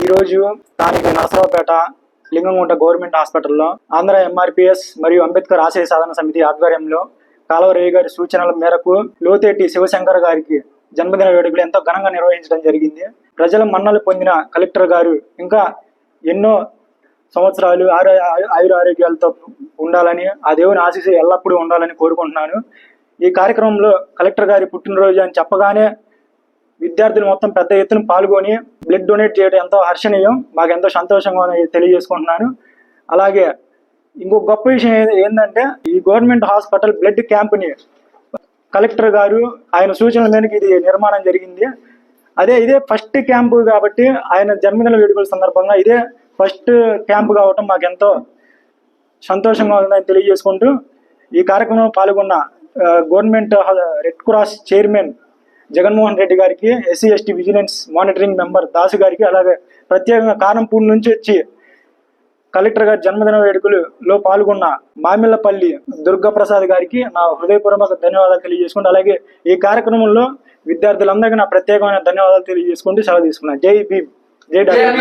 ఈరోజు స్థానిక నరసరావుపేట లింగంగుంట గవర్నమెంట్ హాస్పిటల్లో ఆంధ్ర ఎంఆర్పిఎస్ మరియు అంబేద్కర్ ఆశయ సాధన సమితి ఆధ్వర్యంలో కాలువరయ్య గారి సూచనల మేరకు లోతేటి శివశంకర్ గారికి జన్మదిన వేడుకలు ఎంతో ఘనంగా నిర్వహించడం జరిగింది. ప్రజల మన్నలు పొందిన కలెక్టర్ గారు ఇంకా ఎన్నో సంవత్సరాలు ఆయురారోగ్యాలతో ఉండాలని, ఆ దేవుని ఆశీస్సు ఎల్లప్పుడూ ఉండాలని కోరుకుంటున్నాను. ఈ కార్యక్రమంలో కలెక్టర్ గారి పుట్టినరోజు అని చెప్పగానే విద్యార్థులు మొత్తం పెద్ద ఎత్తున పాల్గొని బ్లడ్ డొనేట్ చేయడం ఎంతో హర్షణీయం, మాకు ఎంతో సంతోషంగా తెలియజేసుకుంటున్నాను. అలాగే ఇంకొక గొప్ప విషయం ఏంటంటే, ఈ గవర్నమెంట్ హాస్పిటల్ బ్లడ్ క్యాంప్ని కలెక్టర్ గారు ఆయన సూచనల మేరకు ఇది నిర్మాణం జరిగింది. ఇదే ఫస్ట్ క్యాంపు కాబట్టి ఆయన జన్మదిన వేడుకల సందర్భంగా ఇదే ఫస్ట్ క్యాంపు కావటం మాకు ఎంతో సంతోషంగా ఉందని తెలియజేసుకుంటూ, ఈ కార్యక్రమంలో పాల్గొన్న government red cross chairman Jaganmohan Reddy గారికి, SC ST vigilance monitoring member Dasu గారికి, అలాగే ప్రత్యేకంగా కారంపూడి నుంచి వచ్చి కలెక్టర్ గారి జన్మదిన వేడుకలలో పాల్గొన్న మామిళ్లపల్లి దుర్గాప్రసాద్ గారికి నా హృదయపూర్వక ధన్యవాదాలు తెలియజేసుకుంటూ, అలాగే ఈ కార్యక్రమంలో విద్యార్థులందరికీ నా ప్రత్యేకమైన ధన్యవాదాలు తెలియజేసుకుంటూ సెలవు తీసుకున్నాను. జై భీమ్, జై డాక్టర్.